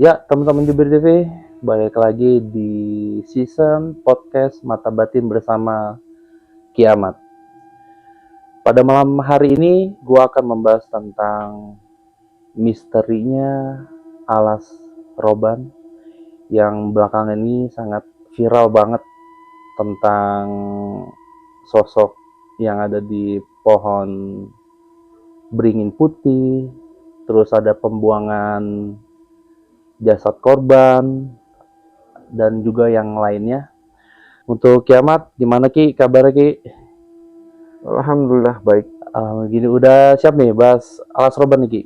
Ya, teman-teman Jubir TV, balik lagi di season podcast Mata Batin bersama Kiamat. Pada malam hari ini, gua akan membahas tentang misterinya Alas Roban yang belakangan ini sangat viral banget tentang sosok yang ada di pohon beringin putih, terus ada pembuangan jasad korban, dan juga yang lainnya. Untuk Kiamat, gimana Ki kabarnya Ki? Alhamdulillah baik, Gini udah siap nih bahas Alas Roban nih Ki.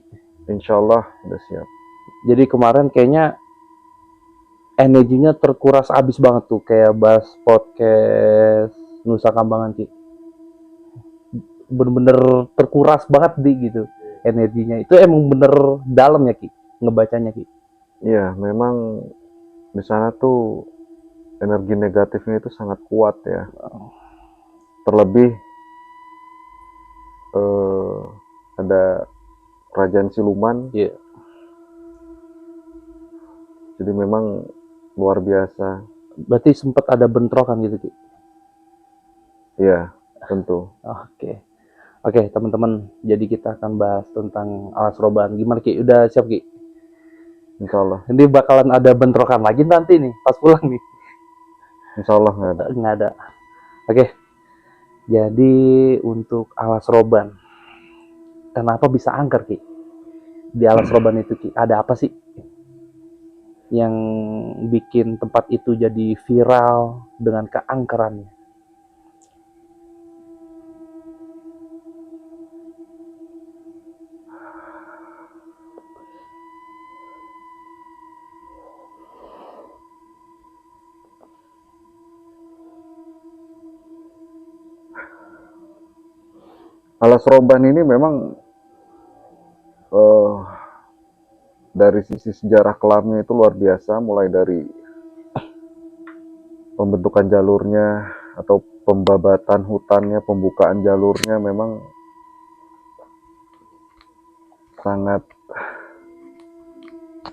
insya Allah udah siap. Jadi kemarin kayaknya energinya terkuras abis banget tuh kayak bahas podcast Nusa Kambangan Ki. Bener-bener terkuras banget di gitu energinya. Itu emang bener dalam ya Ki ngebacanya Ki. Iya, memang di sana tuh energi negatifnya itu sangat kuat ya. Terlebih eh, ada kerajaan siluman, Iya. jadi memang luar biasa. Berarti sempat ada bentrokan gitu Ki. Iya, tentu. Oke. Oke, teman-teman. Jadi kita akan bahas tentang Alas Roban. Gimana Ki? Udah siap Ki? Insya Allah, Ini bakalan ada bentrokan lagi nanti nih pas pulang nih. insya Allah nggak ada. Nggak ada. Oke, jadi untuk Alas Roban, kenapa bisa angker Ki? Di Alas Roban itu Ki, ada apa sih yang bikin tempat itu jadi viral dengan keangkerannya? Alas Roban ini memang eh, dari sisi sejarah kelamnya itu luar biasa, mulai dari pembentukan jalurnya atau pembabatan hutannya, pembukaan jalurnya memang sangat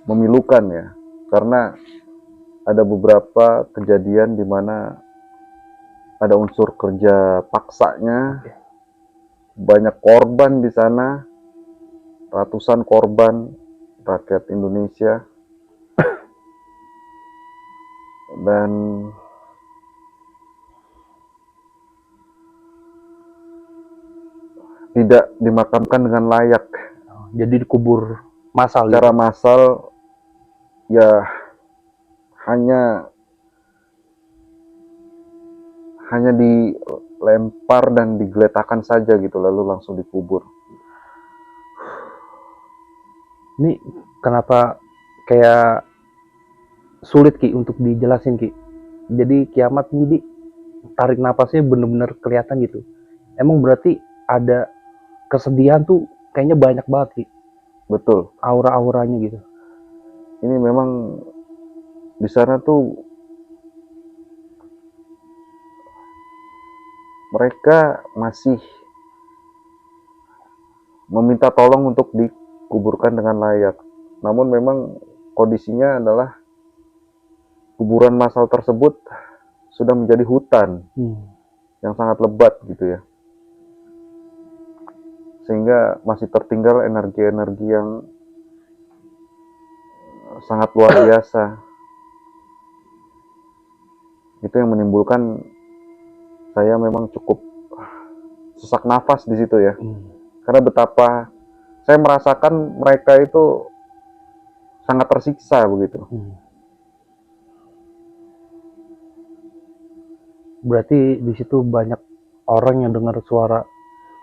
memilukan ya, karena ada beberapa kejadian di mana ada unsur kerja paksanya, banyak korban di sana, ratusan korban rakyat Indonesia, dan tidak dimakamkan dengan layak. Jadi dikubur massal Secara gitu. massal ya hanya hanya dilempar dan digeletakkan saja gitu, lalu langsung dikubur. Ini kenapa kayak sulit Ki untuk dijelasin Ki? Jadi Kiamat ini tarik napasnya bener-bener kelihatan gitu. Emang berarti ada kesedihan tuh kayaknya banyak banget Ki, Betul, aura-auranya gitu. ini memang di sana tuh mereka masih meminta tolong untuk dikuburkan dengan layak. Namun memang kondisinya adalah kuburan massal tersebut sudah menjadi hutan yang sangat lebat gitu ya. Sehingga masih tertinggal energi-energi yang sangat luar biasa. Itu yang menimbulkan saya memang cukup sesak nafas di situ ya. Karena betapa saya merasakan mereka itu sangat tersiksa begitu. Berarti di situ banyak orang yang dengar suara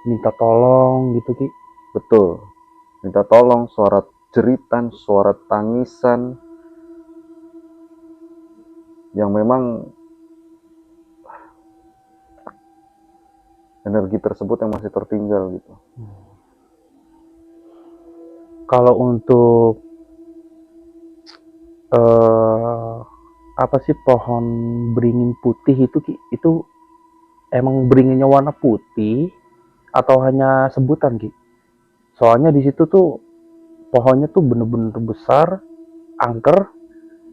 minta tolong gitu Ki. Betul. Minta tolong, suara jeritan, suara tangisan yang memang energi tersebut yang masih tertinggal gitu. Kalau untuk eh, apa sih pohon beringin putih itu Ki? Itu emang beringinnya warna putih atau hanya sebutan Ki? Soalnya di situ tuh pohonnya tuh bener-bener besar, angker,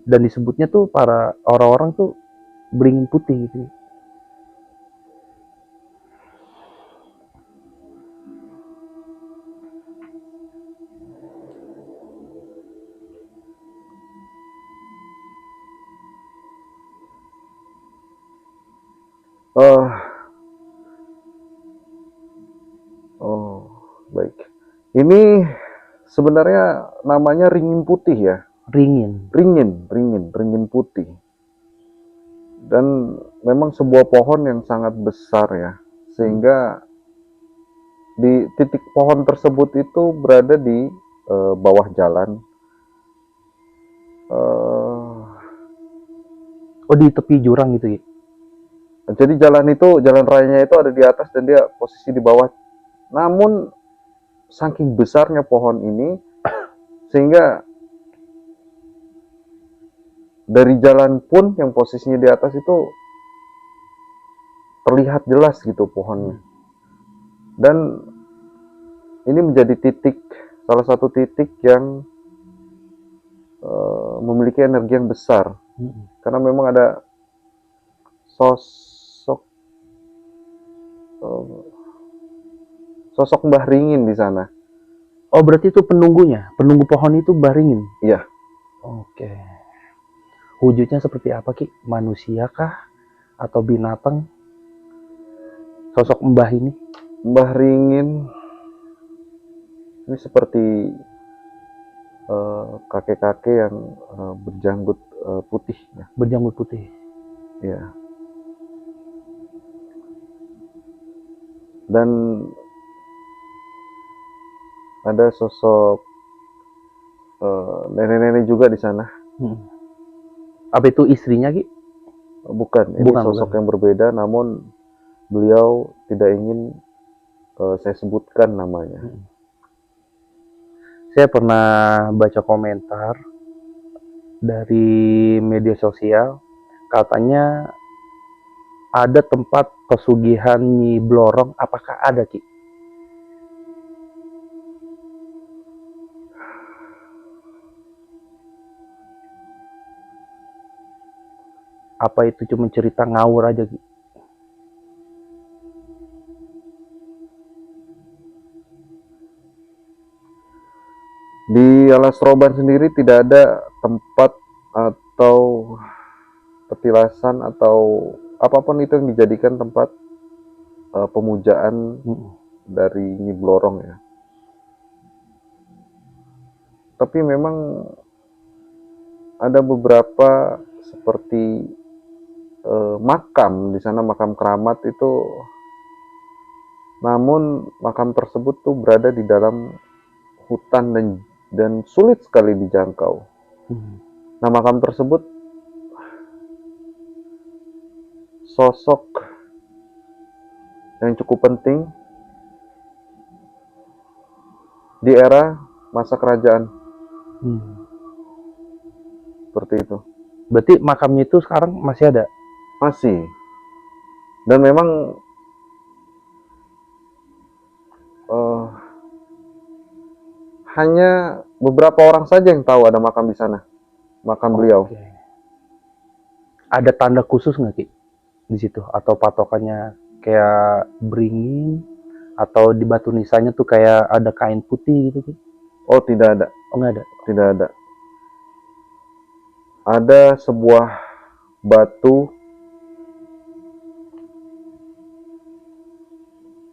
dan disebutnya tuh para orang-orang tuh beringin putih gitu. Eh, oh, baik. Ini sebenarnya namanya ringin putih ya. Ringin. Ringin putih. Dan memang sebuah pohon yang sangat besar ya. Sehingga di titik pohon tersebut itu berada di bawah jalan. Oh, di tepi jurang gitu ya? Jadi jalan rayanya itu ada di atas dan dia posisi di bawah. Namun saking besarnya pohon ini sehingga dari jalan pun yang posisinya di atas itu terlihat jelas gitu pohonnya. Dan ini menjadi salah satu titik yang memiliki energi yang besar. Karena memang ada sosok Mbah Ringin di sana. Oh, berarti itu penunggunya, penunggu pohon itu Mbah Ringin? Iya. Oke. Wujudnya seperti apa Ki? Manusia kah? Atau binatang? Sosok Mbah ini? Mbah Ringin ini seperti kakek-kakek yang berjanggut putih ya. Berjanggut putih. Ya. Dan ada sosok nenek-nenek juga di sana. Apa itu istrinya Ki? Bukan, ini sosok yang berbeda, namun beliau tidak ingin saya sebutkan namanya. Saya pernah baca komentar dari media sosial, katanya ada tempat pesugihan Nyi Blorong. Apakah ada Ki? Apa itu cuma cerita ngawur aja Ki? Di Alas Roban sendiri tidak ada tempat atau petilasan atau apapun itu yang dijadikan tempat pemujaan dari Nyi Blorong ya. Tapi memang ada beberapa seperti makam di sana, makam keramat itu. Namun makam tersebut tuh berada di dalam hutan dan sulit sekali dijangkau. Nah, makam tersebut sosok yang cukup penting di era masa kerajaan. Seperti itu. Berarti makamnya itu sekarang masih ada? Masih. Dan memang hanya beberapa orang saja yang tahu ada makam di sana. Makam beliau. Ada tanda khusus nggak Ki di situ? Atau patokannya kayak beringin? Atau di batu nisannya tuh kayak ada kain putih gitu Ki? Oh, tidak ada. Oh, nggak ada? Tidak ada. Ada sebuah batu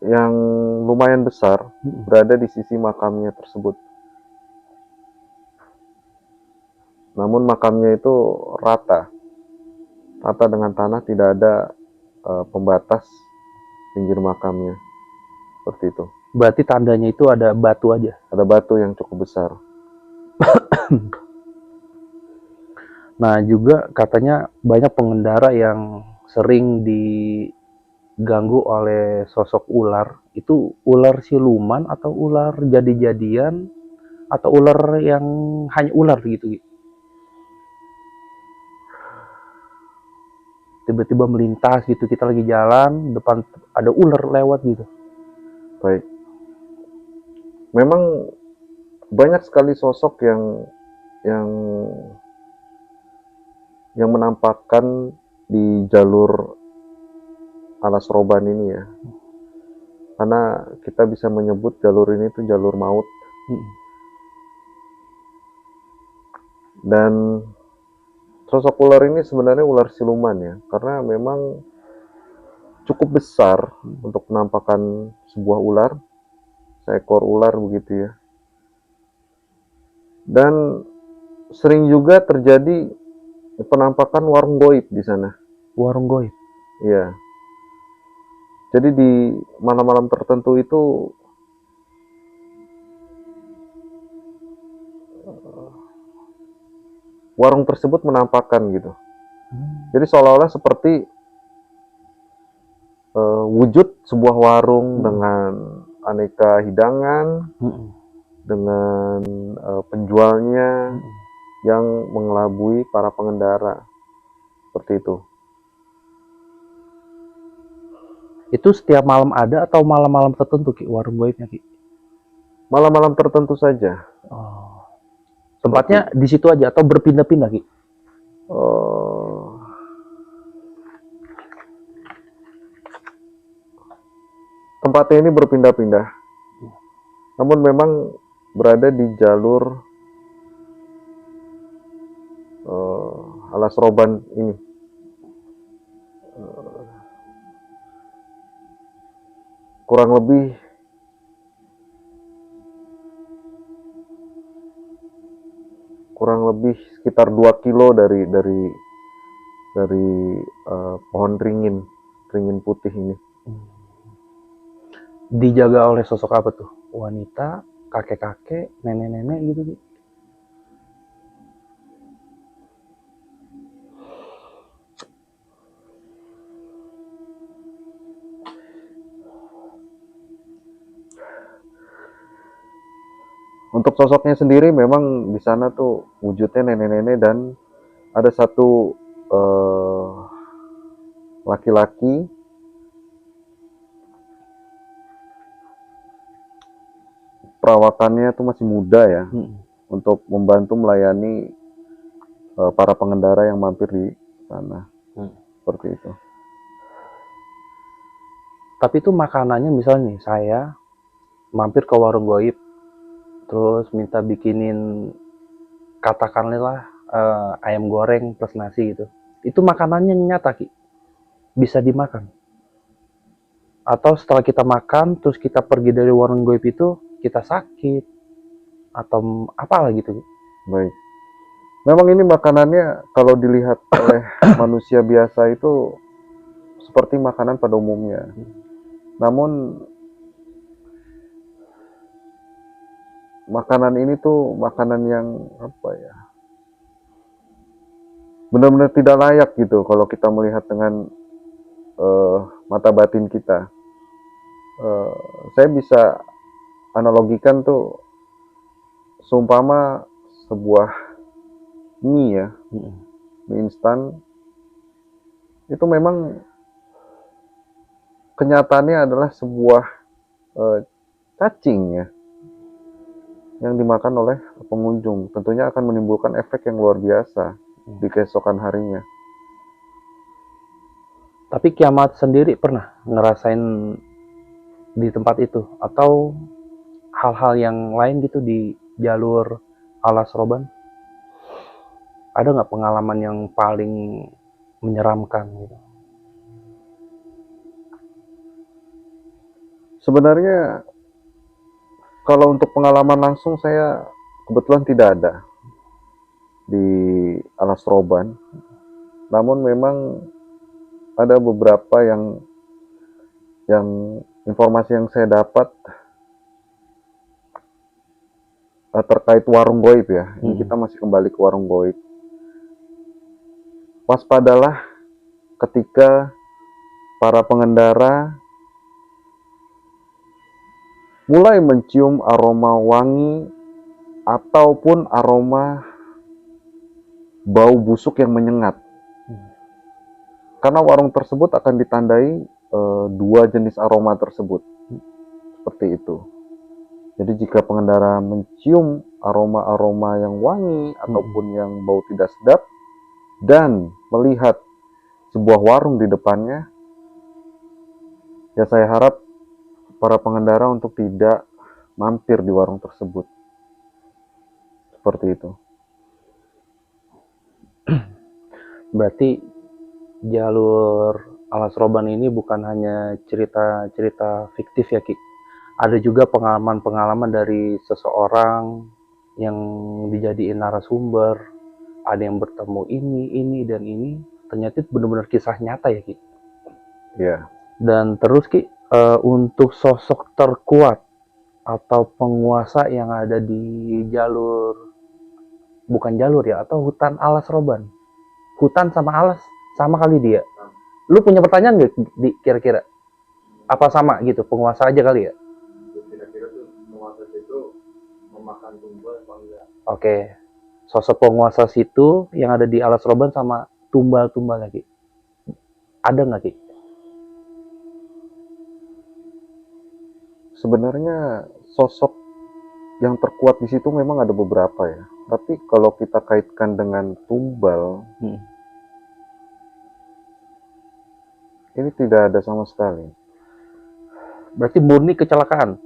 yang lumayan besar berada di sisi makamnya tersebut. Namun makamnya itu rata dengan tanah, tidak ada pembatas pinggir makamnya. Seperti itu. Berarti tandanya itu ada batu aja? Ada batu yang cukup besar. Nah, juga katanya banyak pengendara yang sering diganggu oleh sosok ular. Itu ular siluman atau ular jadi-jadian atau ular yang hanya ular gitu? Tiba-tiba melintas gitu, kita lagi jalan, depan ada ular lewat gitu. Baik. Memang banyak sekali sosok yang yang menampakkan di jalur Alas Roban ini ya. Karena kita bisa menyebut jalur ini tuh jalur maut. Dan sosok ular ini sebenarnya ular siluman ya, karena memang cukup besar untuk penampakan sebuah ular, seekor ular begitu ya. Dan sering juga terjadi penampakan warung goib di sana. Warung goib. Iya. Jadi di malam-malam tertentu itu warung tersebut menampakkan gitu. Jadi seolah-olah seperti wujud sebuah warung dengan aneka hidangan, dengan penjualnya yang mengelabui para pengendara. Seperti itu. Itu setiap malam ada atau malam-malam tertentu Ki, warung goibnya Ki? Malam-malam tertentu saja. Oh. Tempatnya di situ aja atau berpindah-pindah Ki? Tempatnya ini berpindah-pindah. Namun memang berada di jalur Alas Roban ini. Kurang lebih sekitar 2 kilo dari pohon ringin putih ini. Dijaga oleh sosok apa tuh? Wanita, kakek-kakek, nenek-nenek gitu Ki? Untuk sosoknya sendiri memang di sana tuh wujudnya nenek-nenek dan ada satu laki-laki perawakannya tuh masih muda ya, untuk membantu melayani para pengendara yang mampir di sana. Seperti itu. Tapi itu makanannya misalnya nih, saya mampir ke warung goib, terus minta bikinin katakanlah ayam goreng plus nasi gitu. Itu makanannya nyata Ki? Bisa dimakan? Atau setelah kita makan, terus kita pergi dari warung goib itu, kita sakit? Atau apalah gitu Ki? Baik. Memang ini makanannya kalau dilihat oleh manusia biasa itu seperti makanan pada umumnya. Namun makanan ini tuh makanan yang apa ya, benar-benar tidak layak gitu kalau kita melihat dengan mata batin kita. Saya bisa analogikan tuh seumpama sebuah mie ya, mie instan itu memang kenyataannya adalah sebuah cacing ya, yang dimakan oleh pengunjung. Tentunya akan menimbulkan efek yang luar biasa di keesokan harinya. Tapi Kiamat sendiri pernah ngerasain di tempat itu? Atau hal-hal yang lain gitu di jalur Alas Roban? Ada nggak pengalaman yang paling menyeramkan gitu? Sebenarnya kalau untuk pengalaman langsung saya kebetulan tidak ada di Alas Roban. Namun memang ada beberapa yang informasi yang saya dapat terkait warung goib ya. Ini kita masih kembali ke warung goib. Waspadalah ketika para pengendara mulai mencium aroma wangi ataupun aroma bau busuk yang menyengat. Karena warung tersebut akan ditandai 2 jenis aroma tersebut. Seperti itu. Jadi jika pengendara mencium aroma-aroma yang wangi ataupun yang bau tidak sedap, dan melihat sebuah warung di depannya, ya saya harap para pengendara untuk tidak mampir di warung tersebut. Seperti itu. Berarti jalur Alas Roban ini bukan hanya cerita-cerita fiktif ya Ki. Ada juga pengalaman-pengalaman dari seseorang yang dijadiin narasumber. Ada yang bertemu ini, dan ini. Ternyata itu benar-benar kisah nyata ya Ki. Ya. Dan terus Ki, untuk sosok terkuat atau penguasa yang ada di jalur, bukan jalur ya, atau hutan Alas Roban. Hutan sama alas sama kali dia. Lu punya pertanyaan nggak di kira-kira? Apa sama gitu, penguasa aja kali ya? Kira-kira tuh penguasa itu memakan tumbal apa enggak? Oke. Sosok penguasa situ yang ada di Alas Roban sama tumbal-tumbal lagi. Ada nggak Ki? Sebenarnya sosok yang terkuat di situ memang ada beberapa ya. Tapi kalau kita kaitkan dengan tumbal, ini tidak ada sama sekali. Berarti murni kecelakaan.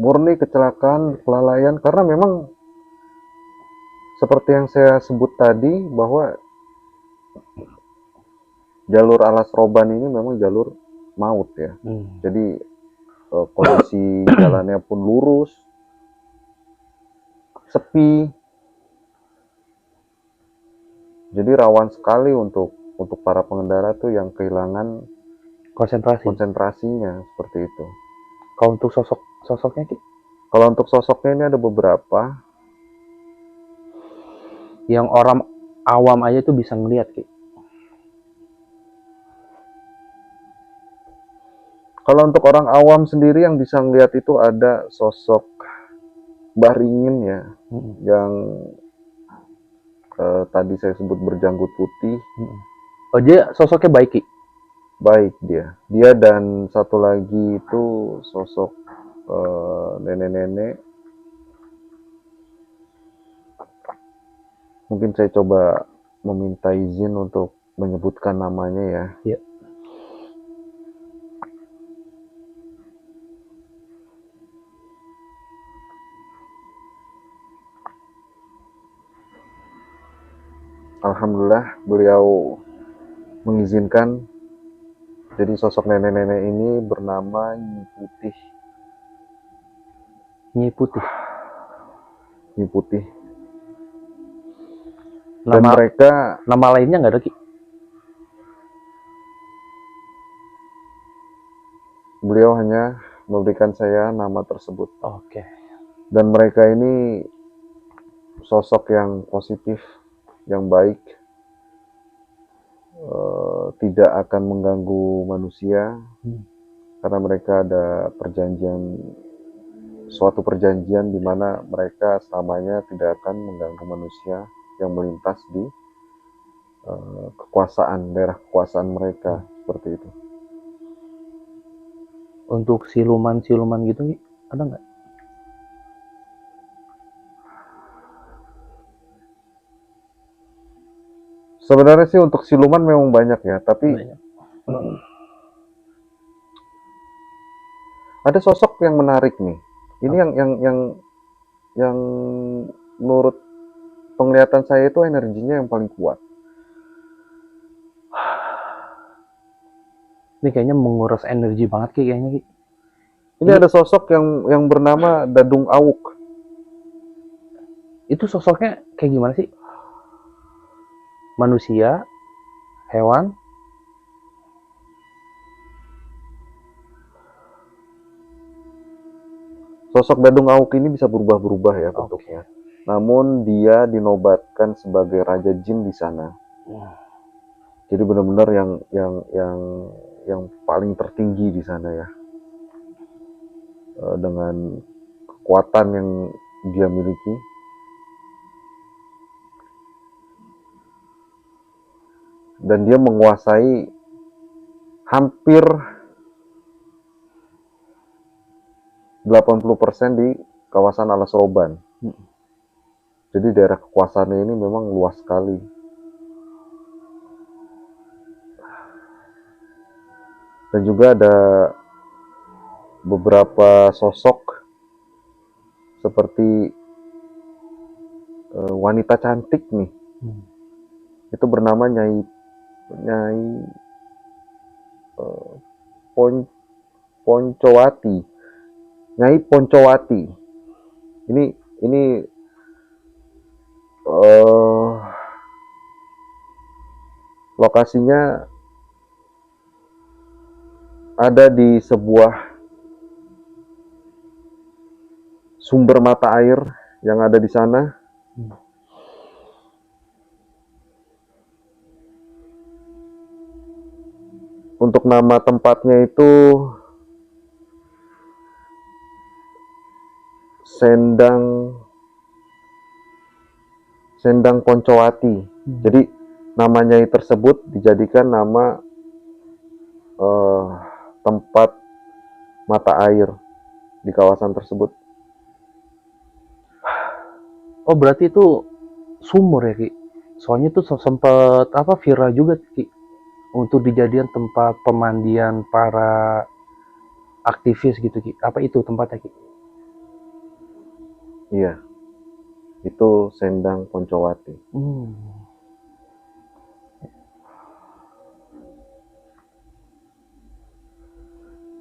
Murni kecelakaan, kelalaian, karena memang seperti yang saya sebut tadi bahwa jalur Alas Roban ini memang jalur maut ya. Jadi kondisi jalannya pun lurus, sepi. Jadi rawan sekali untuk para pengendara tuh yang kehilangan konsentrasinya seperti itu. Kalau untuk sosoknya Ki? Kalau untuk sosoknya ini ada beberapa yang orang awam aja tuh bisa ngeliat Ki. Kalau untuk orang awam sendiri yang bisa ngeliat itu ada sosok Baringin ya, yang tadi saya sebut berjanggut putih. Oh, dia sosoknya baik Ki? Baik dia dan satu lagi itu sosok nenek-nenek. Mungkin saya coba meminta izin untuk menyebutkan namanya ya. Iya. Alhamdulillah beliau mengizinkan. Jadi sosok nenek-nenek ini bernama Nyi Putih. Nyi Putih. Nyi Putih. Dan mereka nama lainnya nggak ada Ki? Beliau hanya memberikan saya nama tersebut. Oke. Dan mereka ini sosok yang positif, yang baik, tidak akan mengganggu manusia, karena mereka ada suatu perjanjian di mana mereka selamanya tidak akan mengganggu manusia yang melintas di daerah kekuasaan mereka, seperti itu. Untuk siluman-siluman gitu ada nggak? Sebenarnya sih untuk siluman memang banyak ya, tapi ada sosok yang menarik nih. Ini yang menurut penglihatan saya itu energinya yang paling kuat. Ini kayaknya menguras energi banget Ki, kayaknya Ki. Ini ada sosok yang bernama Dadung Awuk. Itu sosoknya kayak gimana sih? Manusia, hewan? Sosok Dadung Awuk ini bisa berubah-berubah ya bentuknya. Namun dia dinobatkan sebagai Raja Jin di sana. Jadi benar-benar yang paling tertinggi di sana ya. Dengan kekuatan yang dia miliki. Dan dia menguasai hampir 80% di kawasan Alas Roban. Jadi daerah kekuasaannya ini memang luas sekali. Dan juga ada beberapa sosok seperti wanita cantik nih. Itu bernama Nyai Nyai Poncowati. Nyai Poncowati. Ini lokasinya ada di sebuah sumber mata air yang ada di sana. Untuk nama tempatnya itu Sendang Poncowati. Jadi nama Nyai tersebut dijadikan nama tempat mata air di kawasan tersebut. Oh, berarti itu sumur ya, Ki? Soalnya tuh sempat viral juga, Ki, untuk dijadikan tempat pemandian para aktivis gitu, Ki. Apa itu tempatnya, Ki? Iya, itu Sendang Poncowati.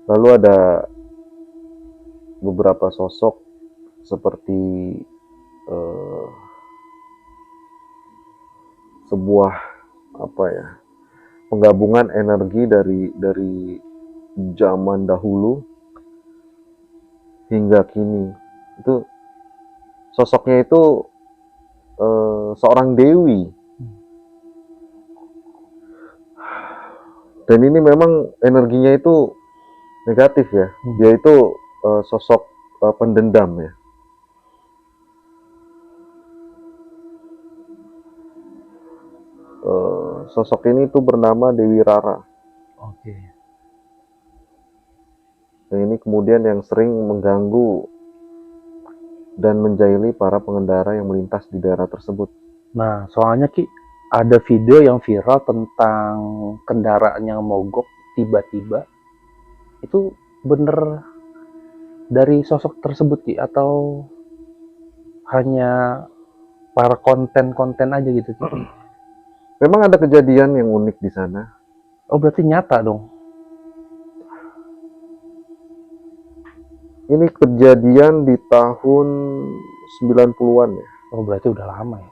Lalu ada beberapa sosok seperti sebuah penggabungan energi dari zaman dahulu hingga kini. Itu sosoknya itu seorang dewi. Dan ini memang energinya itu negatif ya. Dia itu sosok pendendam ya. Sosok ini tuh bernama Dewi Rara. Oke. Dan ini kemudian yang sering mengganggu dan menjahili para pengendara yang melintas di daerah tersebut. Nah, soalnya Ki, ada video yang viral tentang kendaraan yang mogok tiba-tiba. Itu bener dari sosok tersebut, Ki, atau hanya para konten-konten aja gitu, Ki? Memang ada kejadian yang unik di sana. Oh, berarti nyata dong. Ini kejadian di tahun 90-an ya. Oh, berarti udah lama ya.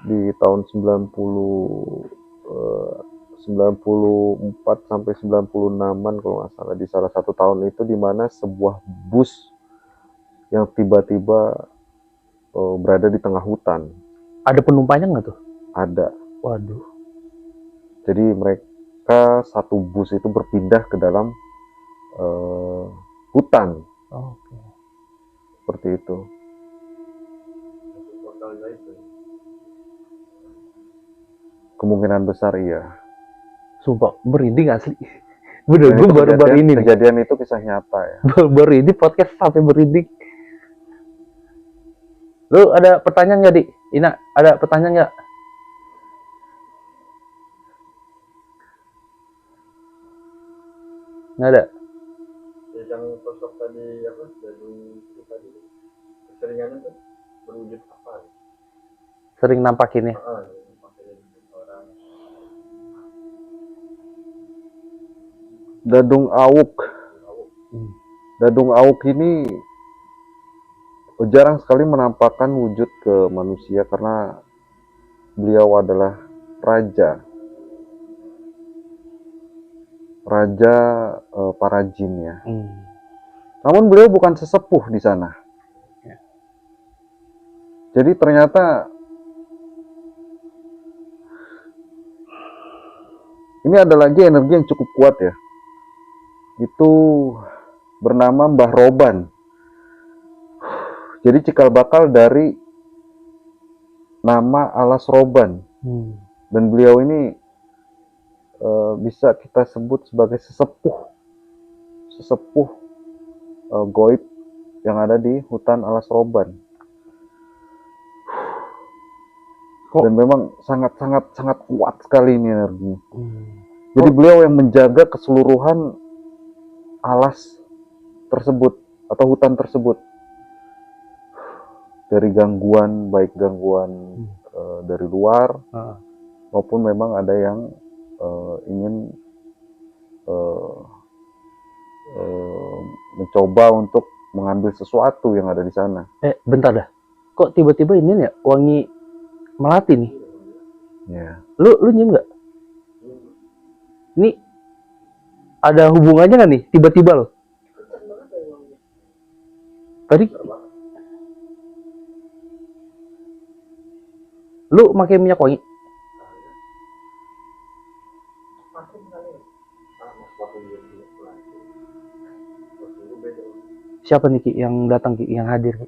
Di tahun 94 sampai 96-an kalau nggak salah, di salah satu tahun itu, di mana sebuah bus yang tiba-tiba berada di tengah hutan. Ada penumpangnya nggak tuh? Ada. Waduh. Jadi mereka satu bus itu berpindah ke dalam hutan. Oke. Seperti itu. Kemungkinan besar iya. Sumpah, merinding asli. Bener, gue baru-baru ini nih. Kejadian itu kisah nyata ya. Baru ini podcast sampai merinding. Lu ada pertanyaan nggak, Di? Ina, ada pertanyaan nggak? Nggak ada. Yang sosok tadi itu tadi keseringannya tuh berwujud apa? Sering nampakin ya. Orang. Dadung Awuk. Dadung Awuk ini jarang sekali menampakkan wujud ke manusia karena beliau adalah raja para jin ya. Namun beliau bukan sesepuh di sana. Jadi ternyata ini ada lagi energi yang cukup kuat ya. Itu bernama Mbah Roban. Jadi cikal bakal dari nama Alas Roban. Dan beliau ini bisa kita sebut sebagai sesepuh goib yang ada di hutan Alas Roban. Kok? Dan memang sangat kuat sekali ini energinya. Hmm. Jadi beliau yang menjaga keseluruhan alas tersebut atau hutan tersebut dari gangguan, baik gangguan dari luar Ah. maupun memang ada yang ingin mencoba untuk mengambil sesuatu yang ada di sana. Bentar dah. Kok tiba-tiba ini ya wangi melati nih? Ya, Lu nyium nggak? Ini ada hubungannya nggak nih? Tiba-tiba loh. Tadi lu pakai minyak wangi? Siapa nih Ki yang datang Ki, yang hadir Ki?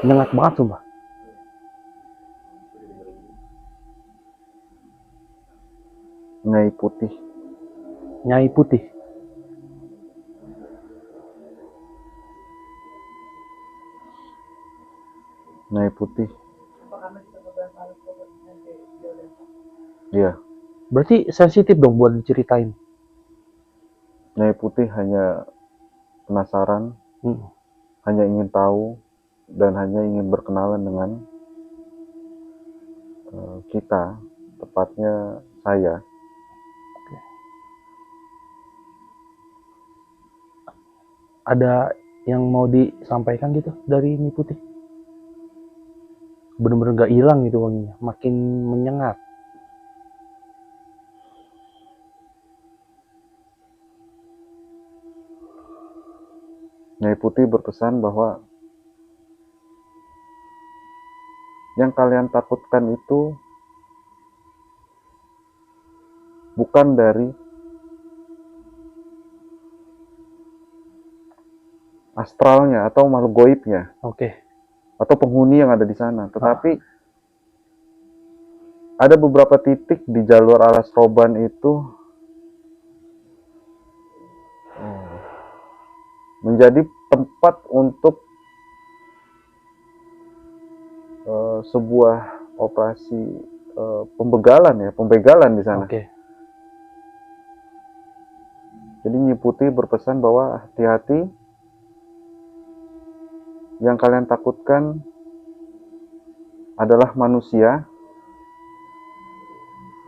Nyengat banget sumpah. Nyai Putih. Nyai Putih. Nyai Putih. Iya, Berarti sensitif dong buat diceritain. Nyai Putih hanya penasaran, Hmm. hanya ingin tahu, dan hanya ingin berkenalan dengan kita, tepatnya saya. Ada yang mau disampaikan gitu dari Nyai Putih? Bener-bener gak hilang gitu wanginya, makin menyengat. Nyai Putih berpesan bahwa yang kalian takutkan itu bukan dari astralnya atau makhluk goibnya Oke. atau penghuni yang ada di sana, tetapi ada beberapa titik di jalur alas roban itu menjadi tempat untuk sebuah operasi pembegalan di sana. Oke. Jadi Nyi Putih berpesan bahwa hati-hati, yang kalian takutkan adalah manusia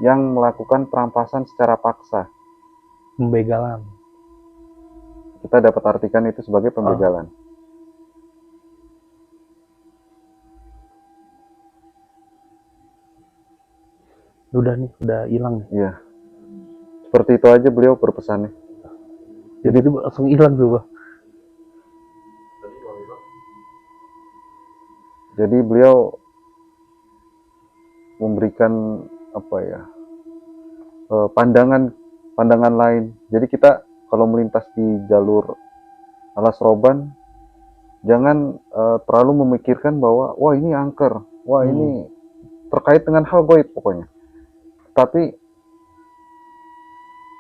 yang melakukan perampasan secara paksa. Pembegalan. Kita dapat artikan itu sebagai pembegalan. Udah nih, udah hilang nih. Iya. Seperti itu aja beliau berpesannya. Jadi itu langsung hilang tuh, Bang. Jadi beliau memberikan apa ya, pandangan lain. Jadi kita kalau melintas di jalur alas roban, jangan terlalu memikirkan bahwa wah ini angker, wah ini terkait dengan hal goib pokoknya. Tapi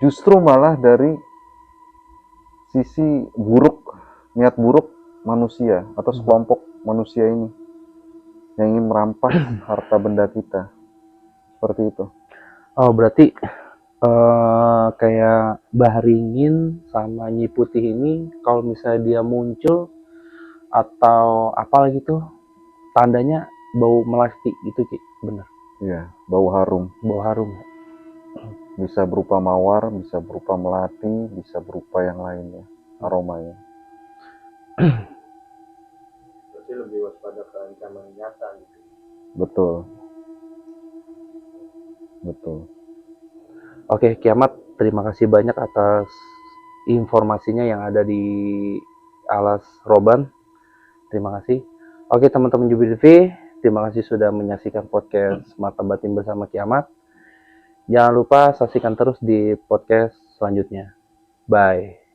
justru malah dari sisi buruk, niat buruk manusia atau sekelompok manusia ini yang ingin merampas harta benda kita. Seperti itu. Oh, berarti kayak Bahringin sama Nyi Putih ini kalau misalnya dia muncul atau apa gitu, tandanya bau melati itu Ki, bener. Iya, bau harum. Bau harum. Bisa berupa mawar, bisa berupa melati, bisa berupa yang lainnya, aromanya. Berarti lebih waspada ke ancaman nyata gitu. Betul. Betul. Oke, Kiamat, terima kasih banyak atas informasinya yang ada di alas roban. Terima kasih. Oke, teman-teman Jubi TV, terima kasih sudah menyaksikan podcast Mata Batin bersama Kiamat. Jangan lupa saksikan terus di podcast selanjutnya. Bye.